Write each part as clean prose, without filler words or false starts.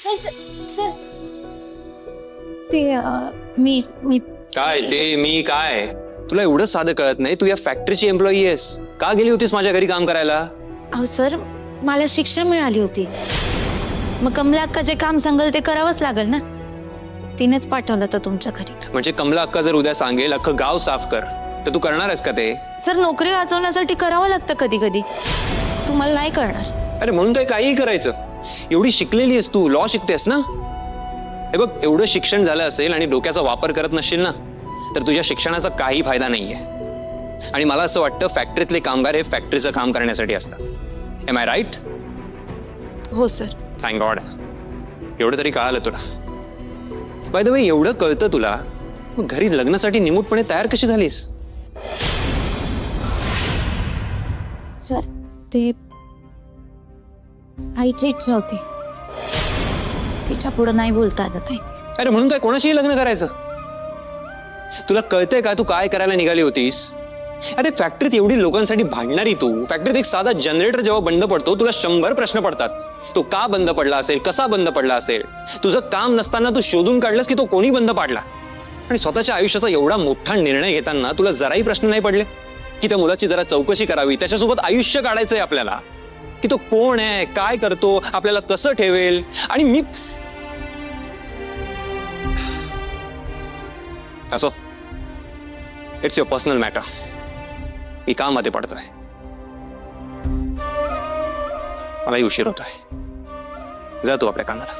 मी काय ते मी काय तुला एवढं साधं कळत नाही? तू या फॅक्टरीची एम्प्लॉई आहेस. का गेली होतीस माझ्या घरी काम करायला? अहो सर, मला शिक्षा मिळाली होती. मग कमला अक्का जे काम सांगेल ते करावंच लागेल ना. तिनेच पाठवलं तर तुमच्या घरी. म्हणजे कमला अक्का जर उद्या सांगेल अख्खं गाव साफ कर तर तू करणार आहेस का ते? सर, नोकरी वाचवण्यासाठी करावं लागतं कधी कधी. तुम्हाला नाही कळणार. अरे म्हणून काय काहीही करायचं? एवढी शिकलेली आहेस तू, लॉ शिकतेस ना. हे बघ, एवढं शिक्षण झालं असेल आणि डोक्याचा वापर करत नसशील ना तर तुझ्या शिक्षणाचा काही फायदा नाहीये. आणि मला असं वाटतं फॅक्टरीतले कामगार हे फॅक्टरीचं काम करण्यासाठी असतात. Am I right? हो सर. थँक गॉड, एवढं तरी कळालं तुला. बाय द वे, एवढं कळतं तुला, मग घरी लग्नासाठी निमूटपणे तयार कशी झालीस? सर, ते आईची इच्छा होती. तिच्या पुढे नाही बोलता आलं काही. अरे म्हणून काय कोणाशीही लग्न करायचं? तुला कळतंय का तू काय करायला निघाली होतीस? अरे फॅक्टरीत एवढी लोकांसाठी भांडणारी तू, फॅक्टरीत एक साधा जनरेटर जेव्हा बंद पडतो तुला 100 प्रश्न पडतात. तो का बंद पडला असेल, कसा बंद पडला असेल? तुझं काम नसताना तू शोधून काढलंस की तो कोणी बंद पाडला. आणि स्वतःच्या आयुष्याचा एवढा मोठा निर्णय घेताना तुला जराही प्रश्न नाही पडले की त्या मुलाची जरा चौकशी करावी, त्याच्यासोबत आयुष्य काढायचंय आपल्याला, की तो कोण आहे, काय करतो, आपल्याला कसं ठेवेल. आणि मी असो, इट्स युअर पर्सनल मॅटर. मी कामामध्ये पडतोय, मलाही उशीर होतोय. जा तू आपल्या कामाला.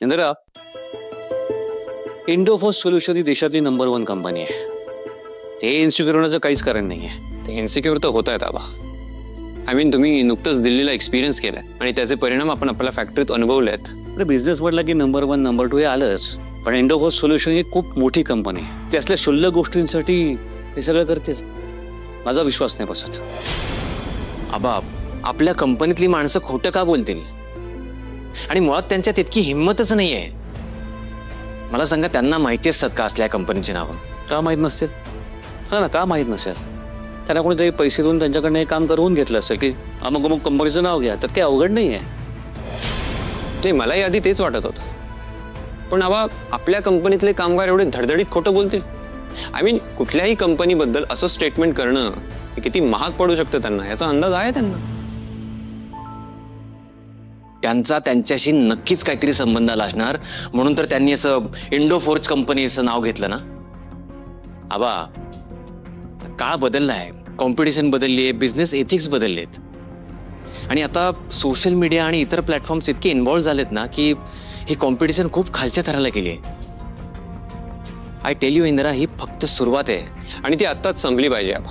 इंदिरा, इंडोफोर्स सोल्युशन ही देशातली नंबर 1 कंपनी आहे. ते इन्सिक्युअर होण्याचं काहीच कारण नाहीये. ते इन्सिक्युअर तर होत आहेत आबा. आय मीन, तुम्ही नुकतंच दिल्लीला एक्सपिरियन्स केलाय आणि त्याचे परिणाम आपण आपल्या फॅक्टरीत अनुभवलेत. अरे बिझनेस म्हटलं की नंबर 1 नंबर 2 हे आलंच, पण इंडोफोर्स सोल्युशन ही खूप मोठी कंपनी आहे. ते असल्या क्षुल्लक गोष्टींसाठी हे सगळं करते. माझा विश्वास नाही बसत. आबा, आपल्या कंपनीतली माणसं खोटं का बोलतील? आणि मुळात त्यांच्यात इतकी हिंमतच नाहीये. मला सांगा, त्यांना माहिती असतात का असल्या कंपनीची नावं? का माहीत नसतील? हा ना, का माहीत नसेल? त्यांना कोणीतरी पैसे देऊन त्यांच्याकडनं हे काम करवून घेतलं असेल की अमुक अमुक कंपनीचं नाव घ्या, तर काही अवघड नाही आहे. ते मलाही आधी तेच वाटत होतं. पण आबा, आपल्या कंपनीतले कामगार एवढे धडधडीत खोटं बोलतील? आय मीन, कुठल्याही कंपनीबद्दल असं स्टेटमेंट करणं हे किती महाग पडू शकतं त्यांना, याचा अंदाज आहे त्यांना. त्यांचा त्यांच्याशी नक्कीच काहीतरी संबंध आला असणार, म्हणून तर त्यांनी असं इंडोफोर्स कंपनी असं नाव घेतलं ना. आबा, काळ बदललाय, कॉम्पिटिशन बदलली आहे, बिझनेस एथिक्स बदललेत. आणि आता सोशल मीडिया आणि इतर प्लॅटफॉर्म्स इतके इन्व्हॉल्व्ह झालेत ना की ही कॉम्पिटिशन खूप खालच्या थराला गेली आहे. आय टेल यू इंदिरा, ही फक्त सुरुवात आहे आणि ती आत्ताच संपली पाहिजे आबा.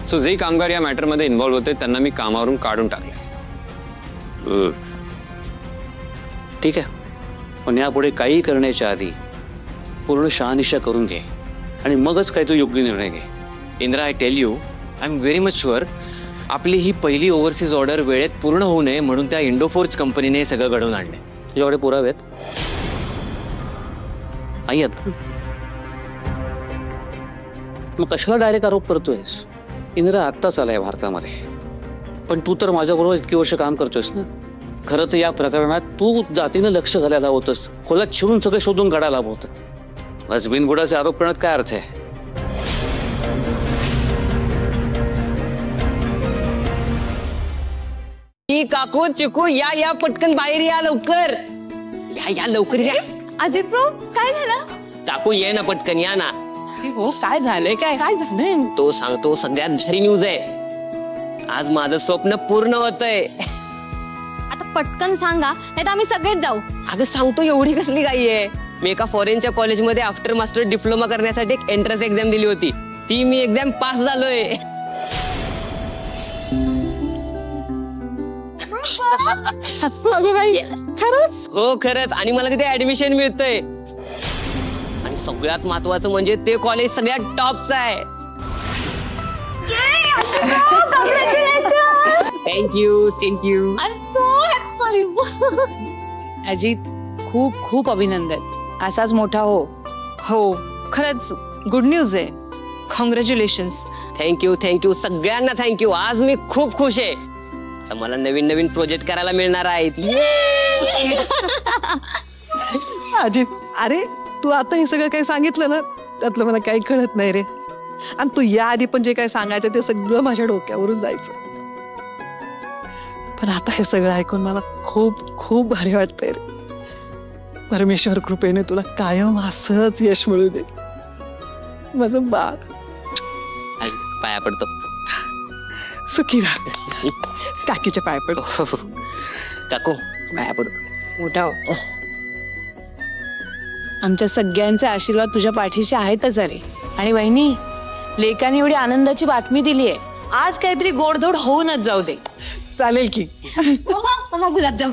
सो जे कामगार या मॅटरमध्ये इन्व्हॉल्व्ह होते त्यांना मी कामावरून काढून टाकले. ठीक आहे, पण यापुढे काही करण्याच्या आधी पूर्ण शहानिशा करून घे आणि मगच काही तो योग्य निर्णय घे. Indira, I tell you, I am very much sure आपली ही पहिली ओव्हरसीज ऑर्डर वेळेत पूर्ण होऊ नये म्हणून त्या इंडोफोर्स कंपनीने सगळं घडवून आणले. तुझ्याकडे पुरावे आहेत? आहेत. मग कशाला डायरेक्ट आरोप करतोयस? इंदिरा आत्ताच आलाय भारतामध्ये, पण तू तर माझ्याबरोबर इतकी वर्ष काम करतोयस ना. खरं तर या प्रकरणात तू जातीनं लक्ष घालायला होतंस, खोलात शिरून सगळे शोधून काढायला होतं. बस बिनबुडाचे आरोप करण्यात काय अर्थ आहे? काकू चिकू या पटकन बाहेर या लवकर. या लवकर या. अजित ब्रो, काय झालं? काकू ये ना पटकन, या ना. हो, काय झालंय? काय झालंय? तो सांगतो, सगळ्यात भारी न्यूज आहे. आज माझं स्वप्न पूर्ण होतंय. आता पटकन सांगा, नाही तर आम्ही सगळेच जाऊ. अगं सांगतो, एवढी कसली घाई आहे? मी एका फॉरेनच्या कॉलेजमध्ये आफ्टर मास्टर डिप्लोमा करण्यासाठी एक एंट्रन्स एक्झाम दिली होती. ती मी एक्झाम पास झालोय. खरंच? हो खरंच. आणि मला तिथे ऍडमिशन मिळतंय. आणि सगळ्यात महत्वाचं म्हणजे ते कॉलेज सगळ्यात टॉपचं आहे. Thank you. I am so happy. Ajit, खूप खूप अभिनंदन. असाच मोठा हो. हो, खरंच गुड न्यूज आहे. कॉंग्रॅच्युलेशन्स. थँक्यू सगळ्यांना थँक्यू. आज मी खूप खुश आहे. आता मला नवीन नवीन प्रोजेक्ट करायला मिळणार आहेत. अजित, अरे तू आता हे सगळं काही सांगितलं ना, त्यातलं मला काही कळत नाही रे. आणि तू या आधी पण जे काही सांगायचं ते सगळं माझ्या डोक्यावरून जायचं. पण आता हे सगळं ऐकून मला खूप खूप भारी वाटतंय रे. परमेश्वर कृपेने तुला कायम असंच यश मिळू दे माझं बाळ. पाया पडतो. सुखी राहा. काकीच्या पाया पड. काकू पाया पडतो. मोठा हो. आमच्या सगळ्यांचे आशीर्वाद तुझ्या पाठीशी आहेतच अरे. आणि वहिनी, लेकाने एवढी आनंदाची बातमी दिली आहे. आज काहीतरी गोडधोड होऊनच जाऊ दे. चालेल की. मम्मा गुलाबजाम.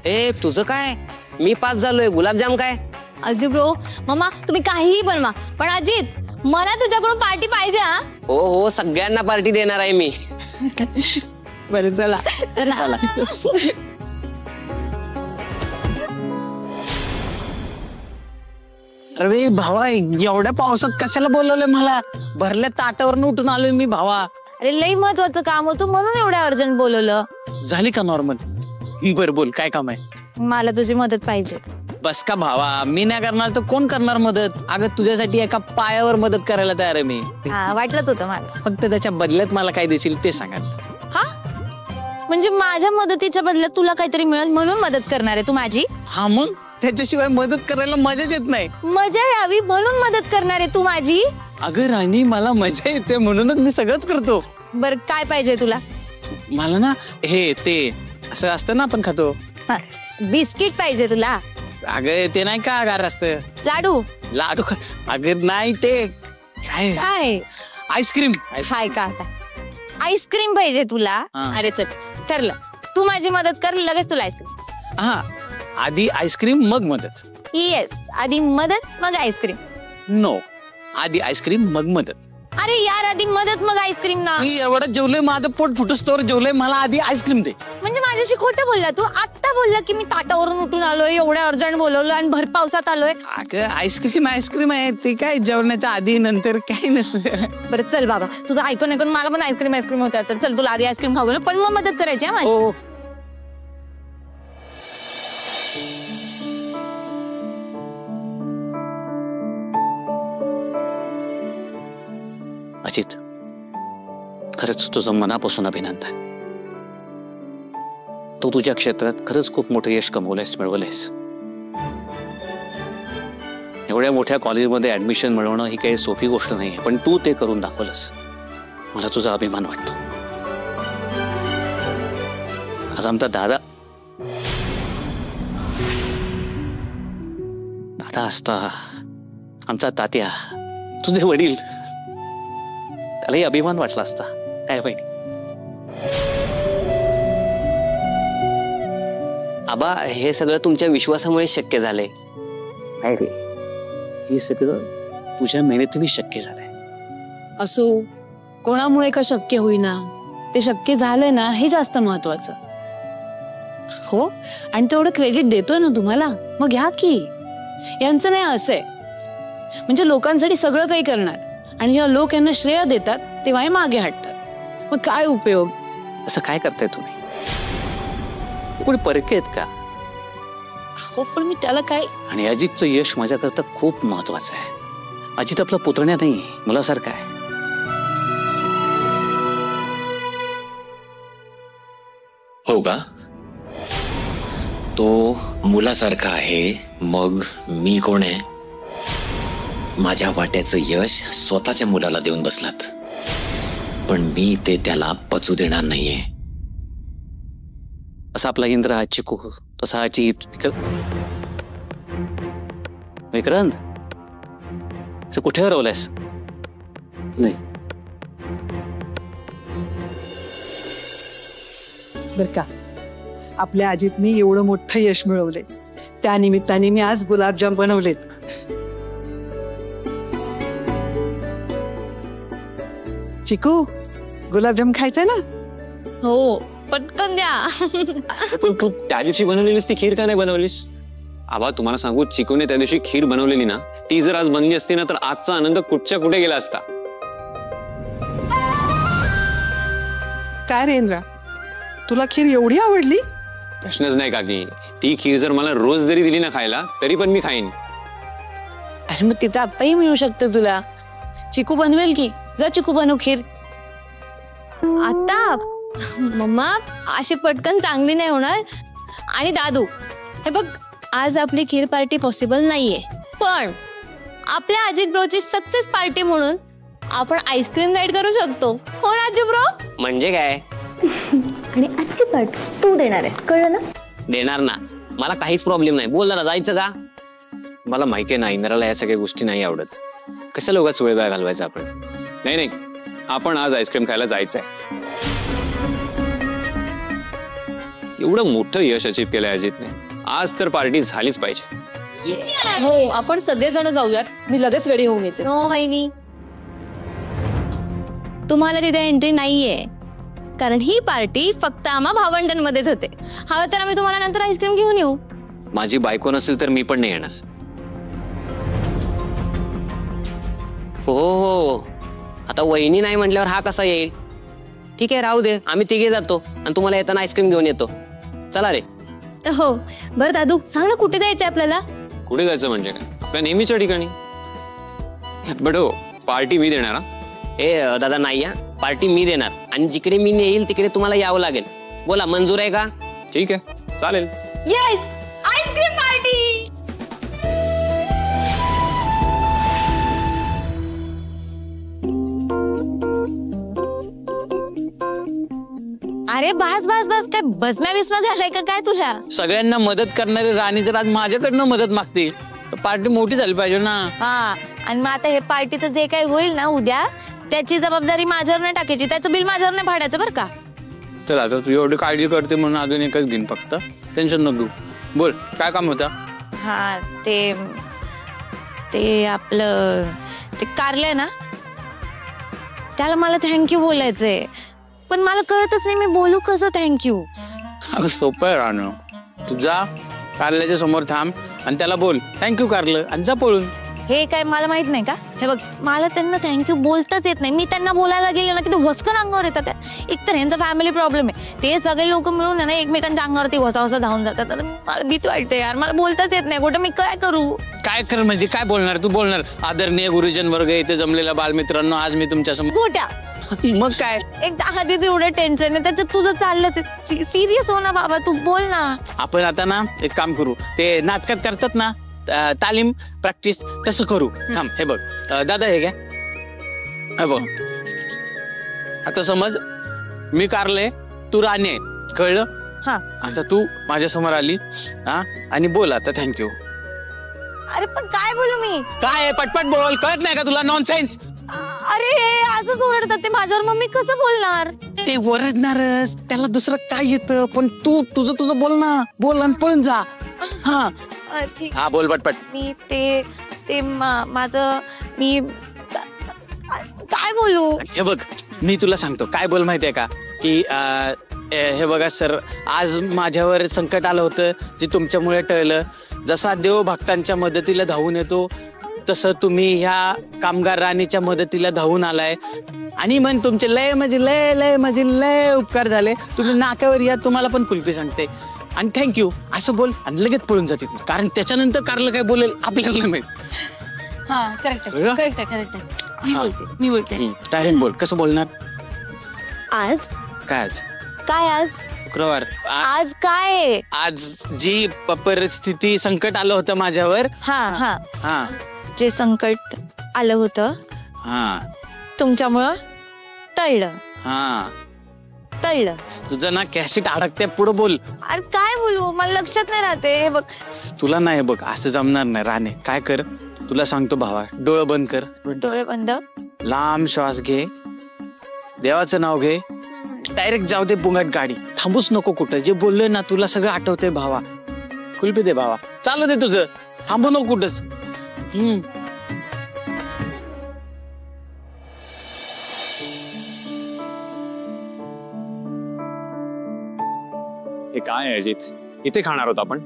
ए तुझं काय? मी पास झालोय. गुलाबजाम काय? अजित ब्रो, मम्मा तुम्ही काहीही बनवा, पण अजित मला तुझ्याकडून पार्टी पाहिजे. हा हो सगळ्यांना पार्टी देणार आहे मी. बरं चला. अरे भावा, एवढ्या पावसात कशाला बोलवलंय मला? भरल्या ताटावरनं उठून आलोय मी भावा. अरे लई महत्वाचं काम होतं म्हणून एवढ्या अर्जंट बोलवलं. झाली का नॉर्मल? बर बोल, काय काम आहे? मला तुझी मदत पाहिजे. बस का भावा, मी नाही करणार तर कोण करणार मदत? अगं तुझ्यासाठी एका पायावर मदत करायला तयार आहे मी. हा वाटलंच होतं मला. फक्त त्याच्या बदल्यात मला काय देशील ते सांगा. हा म्हणजे माझ्या मदतीच्या बदल्यात तुला काहीतरी मिळेल म्हणून मदत करणार आहे तू माझी? हा मग त्याच्याशिवाय मदत करायला मजाच येत नाही. मजा यावी म्हणून मदत करणार आहे तू माझी? अगं राणी, मला मजा येते म्हणूनच मी सगळंच करतो. बर काय पाहिजे तुला? मला ना हे ते असं असतं ना आपण खातो. बिस्किट पाहिजे तुला? अगं ते नाही का गार असतं. लाडू? लाडू अगं नाही, ते काय काय? आईस्क्रीम. हाय का आता? आईस्क्रीम पाहिजे तुला? अरे चल ठरलं, तू माझी मदत कर, लगेच तुला आईस्क्रीम. हा, आधी आईस्क्रीम मग मदत. येस, आधी मदत मग आईस्क्रीम. नो, आधी आईस्क्रीम मग मदत. अरे यार, आधी मदत मग आईस्क्रीम ना. मी एवढं जेवलोय, माझं पोट फुटस्तोवर जेवलंय, मला आधी आईस्क्रीम दे. म्हणजे माझ्याशी खोटं बोलला तू? आत्ता बोलला की मी ताटावरून उठून आलोय, एवढ्या अर्जंट बोलवलं आणि भर पावसात आलोय. अगं आईस्क्रीम आहे, ते काय जेवणाच्या आधी नंतर काही नसतं. बरं चल बाबा, तुझं ऐकून मला पण आईस्क्रीम होत्या. तर चल तुला आधी आईस्क्रीम खाऊ, पण मग मदत करायची. हो. अजित, खरंच तुझं मनापासून अभिनंदन. तू तुझ्या क्षेत्रात खरंच खूप मोठं यश मिळवलंयस. एवढ्या मोठ्या कॉलेजमध्ये ऍडमिशन मिळवणं ही काही सोपी गोष्ट नाही, पण तू ते करून दाखवलंस. मला तुझा अभिमान वाटतो. आज आमचा दादा असता, आमचा तात्या, तुझे वडील, त्यालाही अभिमान वाटला असता. काय बहिणी? आबा, हे सगळं तुमच्या विश्वासामुळे शक्य झालंय. काय रे, हे सगळं तुझ्या मेहनतीने शक्य झालंय. असो, कोणामुळे का शक्य होईना, ते शक्य झालंय ना, हे जास्त महत्वाचं. हो, आणि तेवढं क्रेडिट देतोय ना तुम्हाला, मग घ्या की. यांचं नाही असंय, म्हणजे लोकांसाठी सगळं काही करणार, आणि जेव्हा लोक यांना श्रेय देतात तेव्हा हे मागे हटतात. मग काय उपयोग? असं काय करताय तुम्ही? कोणी परके आहेत का? हो, पण मी त्याला काय. आणि अजितचं यश माझ्याकरता खूप महत्वाचं आहे. अजित आपला पुतण्या नाही, मुलासारखा आहे. हो का? तो मुलासारखा आहे, मग मी कोण आहे? माझ्या वाट्याचं यश स्वतःच्या मुलाला देऊन बसलात, पण मी ते त्याला पचू देणार नाहीये. असा आपला इंद्र हा चिकू, तसा अजित. विक्रांत, तू कुठे हरवलायस? नाही, बर का, आपल्या अजितनी एवढं मोठं यश मिळवले, त्या निमित्ताने मी आज गुलाबजाम बनवलेत. चिकू, गुलाबजाम खायचंय ना? हो, पटकन द्या. पण तू त्या दिवशी बनवलेलीस ती खीर का नाही बनवलीस? आबा तुम्हाला सांगू, चिकूने त्या दिवशी खीर बनवलेली ना, ती जर आज बनली असती ना, तर आजचा आनंद कुठच्या कुठे गेला असता. काय रे इंद्रा, तुला खीर एवढी आवडली? प्रश्नच नाही काकी, ती खीर जर मला रोज जरी दिली ना खायला तरी पण मी खाईन. अरे मग तिथं आत्ताही मिळू शकते तुला. चिकू बनवेल की, जा चिकू बनव खीर. आता मम्मा अशी पटकन चांगली नाही होणार. आणि दादू, हे बघ, आज आपली खीर पार्टी पॉसिबल नाहीये, पण आपल्या अजित ब्रोची सक्सेस पार्टी म्हणून आपण आईस्क्रीम नाईट करू शकतो. हो ना अजित ब्रो? म्हणजे काय? आणि आजची पार्टी तू देणार आहेस, कळलं ना? देणार ना, मला काहीच प्रॉब्लेम नाही. बोल ना, जायचं का? मला माहितीये ना इंद्राला या सगळ्या गोष्टी नाही आवडत. कशाला उगाच वेळ घालवायचा आपण. नाही नाही, आपण आज आईस्क्रीम खायला जायचंय. एवढं मोठं यश अचीव केलंय अजितने, आज तर पार्टी झालीच पाहिजे. हो, आपण सगळेजण जाऊयात. मी लगेच रेडी होऊन येते. हो वहिनी, तुम्हाला तिथे एंट्री नाहीये, कारण ही पार्टी फक्त आम्हा भावंडांमध्येच होते. हवं तर आम्ही तुम्हाला नंतर आईस्क्रीम घेऊन येऊ. माझी बायको नसेल तर मी पण नाही येणार. हो, आता वहिनी नाही म्हटल्यावर हा कसा येईल? ठीक आहे, राहू दे, आम्ही तिघे जातो आणि तुम्हाला येताना आईस्क्रीम घेऊन येतो. चला रे. हो बरं दादू, सांग ना कुठे जायचंय आपल्याला? कुठे जायचं म्हणजे काय? आपल्या नेहमीच्या ठिकाणी. बट हो, पार्टी मी देणार. ए दादा, नाही हा, पार्टी मी देणार आणि जिकडे मी नेईल तिकडे तुम्हाला यावं लागेल. बोला, मंजूर आहे का? ठीक आहे, चालेल. Yes, ice cream party. अरे बस बस बस, काय बसम्या बिस्मा झालाय का काय तुला? सगळ्यांना मदत करणारी राणी जर आज माझ्याकडनं मदत मागते तर पार्टी मोठी झाली पाहिजे ना. हा, आणि मग आता हे पार्टीचं जे काही होईल ना उद्या, त्याची जबाबदारी माझ्यावर नाही टाकायची, त्याचं बिल माझ्यावर नाही फाडायचं बरं का? चल, आता तू एवढी काळजी करते म्हणून अजून एकच घेईन, फक्त टेन्शन नको. बोल, काय काम होतं? हा, ते आपलं ते कारलंय ना, त्याला मला थँक्यू बोलायचंय, पण मला कळतच नाही मी बोलू कसं थँक्यू. अगं सोपं आहे राणू. तू जा, कारल्याच्या समोर थांब आणि त्याला बोल थँक्यू कारलं, आणि जा पळून. हे काय मला माहित नाही का? हे बघ, मला त्यांना थँक्यू बोलताच येत नाही. मी त्यांना बोलायला गेले ना की ते वसकन अंगावर येतात. एकतर यांचा फॅमिली प्रॉब्लेम आहे, ते सगळे लोक मिळून ना एकमेकांच्या अंगावरती वसा धावून जातात. मला भीती वाटते यार, मला बोलताच येत नाही. कुठं मी काय करू? काय कर म्हणजे काय बोलणार? तू बोलणार आदरणीय गुरुजन वर्ग, इथे जमलेल्या बालमित्रांनो, आज मी तुमच्या समोर. गोट्या, मग काय? एकदा आधीच एवढं टेन्शन आहे, त्याच्यात तुझं चाललंच. सिरियस हो ना बाबा, तू बोल ना. आपण आता ना एक काम करू, ते नाटकात करतात ना तालीम प्रॅक्टिस, तसं करू. थांब, हे बघ दादा, हे काय बघ, आता समज मी कारले, तू राणी आहे, कळलं? हा, आता तू माझ्या समोर आली, हा, आणि बोल आता थँक्यू. अरे पण काय बोलू मी? काय पटपट बोल, कळत नाही का तुला? नॉनसेन्स. अरे हे असंच ओरडतात ते माझ्यावर, मग मी कसं बोलणार? ते ओरडणारच, त्याला दुसरं काय येतं, पण तू तुझं बोल ना, बोल आणि पळून जा. हा ठीक. हा, बोल पटपट. मी माझं मी काय बोलू? हे बघ, मी तुला सांगतो काय बोल माहितीये का, की हे बघा सर, आज माझ्यावर संकट आलं होतं जे तुमच्यामुळे टळलं. जसा देव भक्तांच्या मदतीला धावून येतो, तसं तुम्ही ह्या कामगार राणीच्या मदतीला धावून आलाय. आणि मग तुमचे लय लय उपकार झाले. तुम्ही नाक्यावर या, तुम्हाला पण कुल्फी सांगते आणि थँक्यू असं बोल आणि लगेच पळून जाते, कारण त्याच्यानंतर कारलं काय बोलेल आपल्याला नाही माहित. हा, करेक्ट आहे. मी बोलते. डायरेक्ट बोल. कसं बोलणार? आज काय आज शुक्रवार. आज काय? आज जी परिस्थिती, संकट आलं होतं माझ्यावर, हा, जे संकट आलं होतं तुमच्यामुळं टळलं. तुझं ना कॅसेट अडकते, पुढं बोल. अरे काय बोलू, मला लक्षात नाही राहते. हे बघ, तुला नाही बघ, असं जमणार नाही राणे. काय कर, तुला सांगतो भावा, डोळं बंद कर. डोळे बंद. लांब श्वास घे, देवाचं नाव घे, डायरेक्ट जाऊ दे बुंगाट गाडी, थांबूच नको कुठं. जे बोललोय ना तुला सगळं आठवतंय भावा. कुल्फी दे भावा, चालू दे तुझं, थांबू नको कुठंच. हे काय आहे अजित, इथे खाणार होत आपण?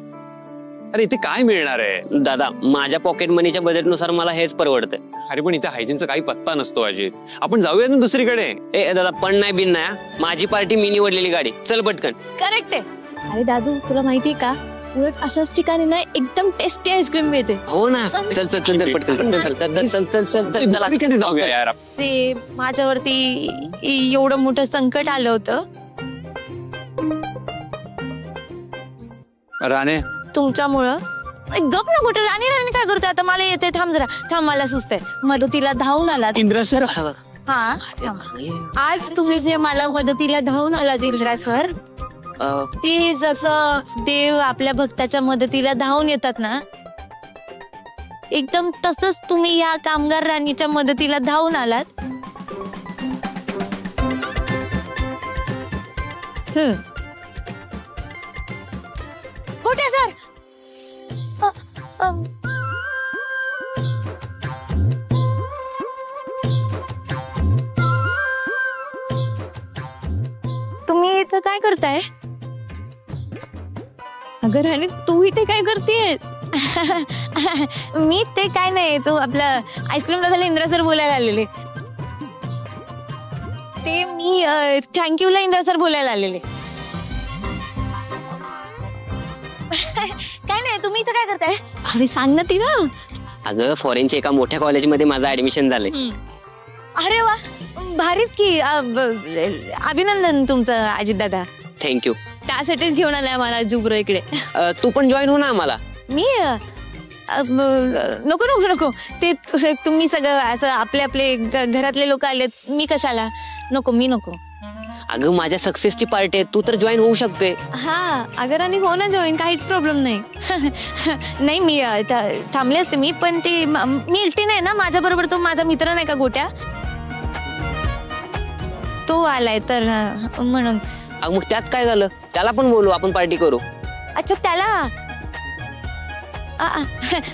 अरे इथे काय मिळणार आहे? दादा, माझ्या पॉकेट मनीच्या बजेटनुसार मला हेच परवडतंय. अरे पण इथे हायजीनचा काही पत्ता नसतो अजित. आपण जाऊया ना दुसरीकडे. ए दादा पण नाही बिन नाही, माझी पार्टी मी निवडलेली गाडी, चल पटकन. करेक्ट आहे. अरे दादू तुला माहितीये का, उलट अशाच ठिकाणी ना एकदम टेस्टी आईस्क्रीम मिळते. हो ना, चल चल चल चल पटकन चल. दुसरीकडे जाऊया यार. ते माझ्यावरती एवढं मोठं संकट आलं होतं राणे, तुमच्यामुळं. गप ना कुठे राणी राणी काय करते आता. मला येते, थांब जरा थांब, मला सुचते. मदतीला धावून आला. इंद्र सर, हा आज तुम्ही जे मला मदतीला धावून आला इंद्रा सर, ते जसं देव आपल्या भक्ताच्या मदतीला धावून येतात ना, एकदम तसंच तुम्ही या कामगार राणीच्या मदतीला धावून आलात. कुठे सर? तुम्ही इथं काय करताय? अगं राणी तू इथे काय करतेस? मी ते काय नाही, तो आपलं आईस्क्रीम दादाला इंद्रा सर बोलायला आलेले. ते मी थँक्यूला इंद्रा सर बोलायला आलेले. काय नाही, तुम्ही इथं काय करताय? अरे सांग ना तिला. अगं फॉरेनच्या एका मोठ्या कॉलेजमध्ये माझं ऍडमिशन झालंय. अरे वा, भारीच की. अभिनंदन तुमचं अजित दादा. थँक्यू. त्यासाठीच घेऊन आलाय मला जुब्र इकडे. तू पण जॉईन हो ना आम्हाला. मी नको नको नको, ते तुम्ही सगळं असं आपले आपले घरातले लोक आलेत, मी कशाला. नको, मी नको. अगं माझ्या सक्सेसची पार्टी आहे, तू तर जॉईन होऊ शकते. हा अगं राणी हो ना जॉईन, काहीच प्रॉब्लेम नाही. नाही मी थांबले असते मी, पण ते मी एकटी नाही ना, माझ्या बरोबर तो माझा मित्र नाही का गोट्या, तो आलाय तर म्हणून. मग त्यात काय झालं, त्याला पण बोलू, आपण पार्टी करू. अच्छा त्याला,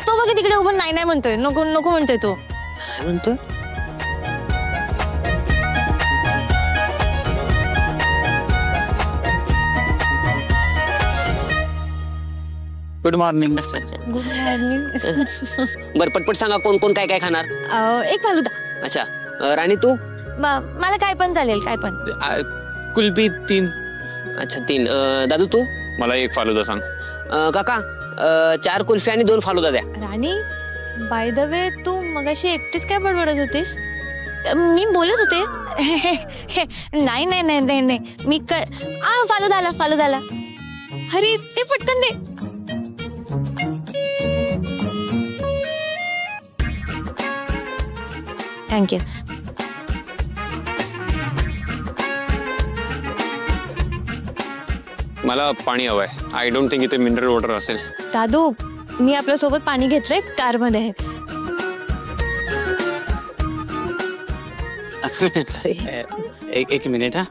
तो बघा तिकडे उभं नाही नाही म्हणतोय, नको नको म्हणतोय तो. काय म्हणतोय? Good morning. Good morning. बर पटपट सांगा कोण कोण काय काय खाणार. एक फालुदा. अच्छा राणी तू? मला काय पण चालेल, काय पण. कुल्फी 3. अच्छा 3. दादू तू? मला 1 फालुदा सांग. काका 4 कुल्फी आणि 2 फालुदा द्या. राणी बाय द वे तू मगाशी एकटीच काय बडबडत होतीस? मी बोलत होते. नाही नाही नाही नाही नाही, मी फालुदा आला, फालुदा आला. अरे ते पटकन दे. थँक्यू. मला पाणी हवंय. आय डोंट थिंक इथे मिनरल वॉटर असेल. दादू मी आपल्या सोबत पाणी घेतलंय, कार मध्ये. एक मिनिट. हा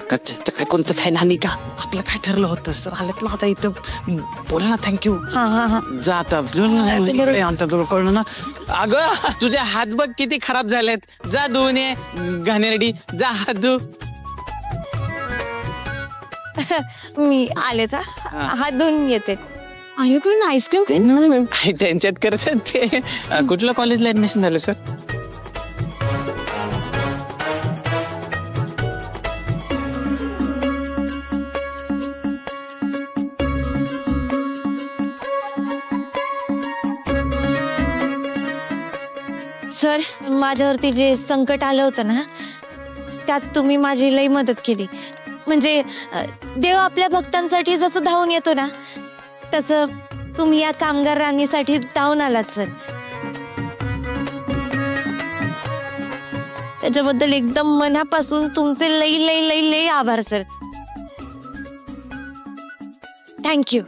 काय कोणतं काय नानी का, आपलं काय ठरलं होतं सर, आलं की आता इथं बोला ना. थँक्यू. जा आता कळलं ना. अगं तुझे हात बघ किती खराब झालेत, जा धुवून ये. घाणेरडी जा हात धु. मी आले तर हात धुवून येते. आईकडून आईस्क्रीम त्यांच्यात करतात ते. कुठल्या कॉलेजला ऍडमिशन झालं सर? सर माझ्यावरती जे संकट आलं होतं ना, त्यात तुम्ही माझी लई मदत केली. म्हणजे देव आपल्या भक्तांसाठी जसं धावून येतो ना, तसं तुम्ही या कामगार राणीसाठी धावून आलात सर. त्याच्याबद्दल एकदम मनापासून तुमचे लई लई लई लई आभार सर. थँक्यू.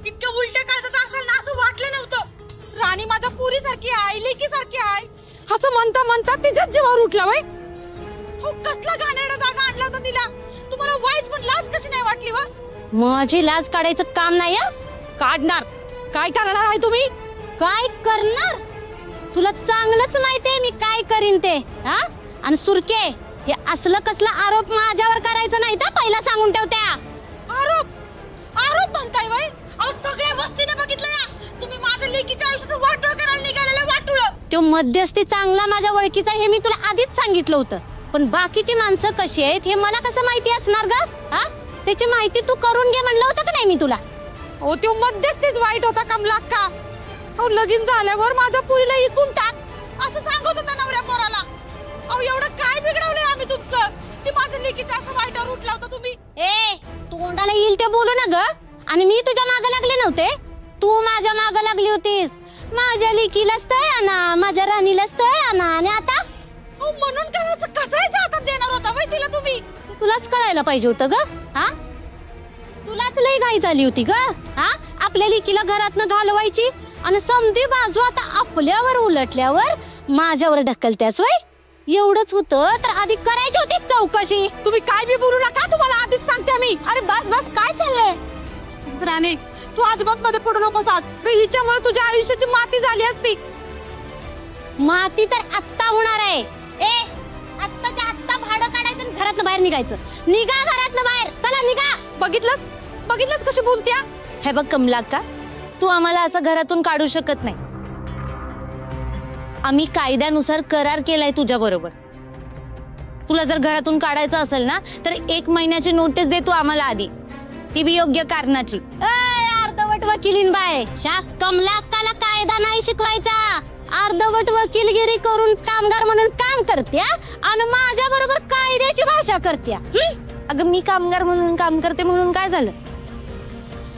इतक्या उलट्या काळजाचं असेल ना असं वाटलं नव्हतं. राणी माझ्या पुरी सारखी आहे, लेकी सारखी आहे असं म्हणता म्हणता तिच्याच जीवावर उठला बाई. हो कसला घाणेरडा जागा आणला होता तिला. तुम्हाला वाईच पण लाज कशी नाही वाटली वा? माझी लाज काढायचं काम नाही. काढणार. काय करणार आहे तुम्ही? काय करणार? तुला चांगलंच माहितीये मी काय करीन ते. हा? आणि सुरके, हे असलं कसला आरोप माझ्यावर करायचं नाही तर पहिला सांगून ठेवत्या. आरोप आरोप म्हणताय वय? अहो सगळ्या वस्तीने बघितलं या, तुम्ही माझ्या लेकीच्या आयुष्याचं वाटोळ करायला निघालेलं वाटोळ. तो मध्यस्थी चांगला माझ्या ओळखीचा हे मी तुला आधीच सांगितलं होतं, पण बाकीची माणसं कशी आहेत हे मला कसं माहिती असणार ग? हा? त्याची माहिती तू करून घे म्हणलं होतं का नाही मी तुला? हो तो मध्यस्थीच वाईट होता कमला अक्का. अहो लगीन झाल्यावर माझ्या पुरीला इकून टाक असं सांगत होता नवऱ्या पोराला. अहो एवढं काय बिघडवलंय आम्ही तुमचं? ती माझ्या लेकीच्या असं वाईटावर उठला होता तुम्ही. ए तोंडाला येईल ते बोलू ना ग. आणि मी तुझ्या मागे लागले नव्हते, तू माझ्या मागे लागली होतीस. माझ्या लेकीला स्थळ आणा, माझ्या राणीला स्थळ आणा. आणि आता म्हणून कसायच्या हातात देणार होता वय तिला तुम्ही? तुलाच कळायला पाहिजे होतं ग. हा? तुलाच लई घाई झाली होती ग. हा? आपल्या लेकीला घरातनं घालवायची आणि समधी बाजू आता आपल्यावर उलटल्यावर माझ्यावर ढकलत्यास वय? एवढंच होतं तर आधी करायची होतीच चौकशी. तुम्ही काय बी बोलू नका, तुम्हाला आधीच सांगते मी. अरे बस बस, काय चाललंय? राणे तू अजिबात मध्ये पडू नकोस आज. हिच्यामुळे तुझ्या आयुष्याची माती झाली असती. माती तर आत्ता होणार आहे. ए आत्ताच्या आत्ता भाडं काढायचं आणि घरातनं बाहेर निघायचं. निघा घरातनं बाहेर, चला निघा. बघितलंस कशी बोलत्या? हे बघ कमला अक्का, तू आम्हाला असं घरातून काढू शकत नाही. आम्ही कायद्यानुसार करार केलाय तुझ्या बरोबर. तुला जर घरातून काढायचं असेल ना तर 1 महिन्याची नोटीस दे तू आम्हाला आधी, ती बी योग्य कारणाची. अर्धवट वकिलीन बाय. कमला अक्काला कायदा नाही शिकवायचा. अर्धवट वकीलगिरी करून कामगार म्हणून काम करत्या आणि माझ्या बरोबर कायद्याची भाषा करत्या. अगं मी कामगार म्हणून काम करते म्हणून काय झालं?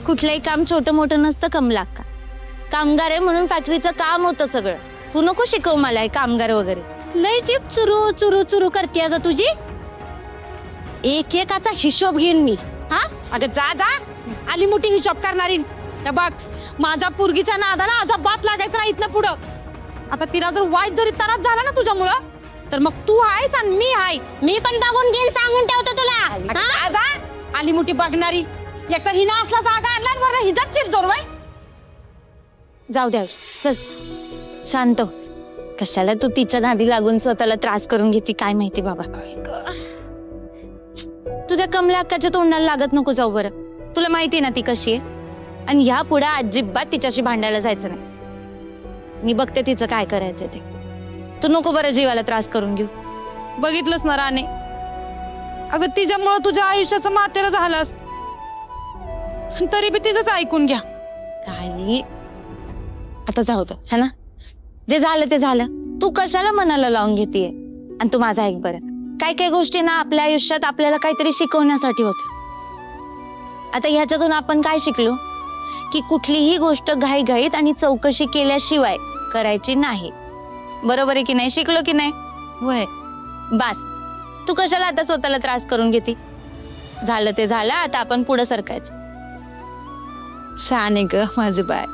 कुठलंही काम छोटं मोठं नसतं कमला अक्का. कामगार आहे म्हणून फॅक्टरीचं काम होतं सगळं. तू नको शिकव मला कामगार वगैरे. लय जीप चुरू चुरू चुरू करते ग तुझी. एकेकाचा हिशोब घेईन मी. हा? अगं जा जा, आली मोठी हिशोब करणारी. बघ माझ्या पोरगीच्या नादाला अजाबात लागायचं नाही इथनं पुढं. आता तिला जर वाईट जरी त्रास झाला ना तुझ्यामुळं तर मग तू आहेस आणि मी आहे. मी पण बघून घेईन, सांगून ठेवतो तुला. जा जा, आली मोठी बघणारी. एकतर हिना असला जागा आणला आणि वरनं हिजाच शिरजोर वय. जाऊ द्या, चल शांत. कशाला तू तिच्या नादी लागून स्वतःला त्रास करून घेती काय माहिती बाबा. तुझ्या कमला अक्काच्या तोंडाला लागत नको जाऊ बरं. तुला माहिती ना ती कशी आहे. आणि ह्या पुढे अजिबात तिच्याशी भांडायला जायचं नाही. मी बघते तिचं काय करायचं ते. तू नको बरं जीवाला त्रास करून घेऊ. बघितलंस ना राणे, अगं तिच्यामुळे तुझ्या आयुष्याचं मातेला झालंस तरी बी तिचंच ऐकून घ्या. काही आता जाऊ दे है ना. जे झालं ते झालं. तू कशाला मनाला लावून घेतीये. आणि तू माझा ऐक बरं, काय काय गोष्टी ना आपल्या आयुष्यात आपल्याला काहीतरी शिकवण्यासाठी होत्या. आता ह्याच्यातून आपण काय शिकलो की कुठलीही गोष्ट घाईघाईत आणि चौकशी केल्याशिवाय करायची नाही. बरोबर आहे की नाही? शिकलो की नाही? होय. बस तू कशाला आता स्वतःला त्रास करून घेती. झालं ते झालं, आता आपण पुढे सरकायचं. छान आहे ग माझे बाय.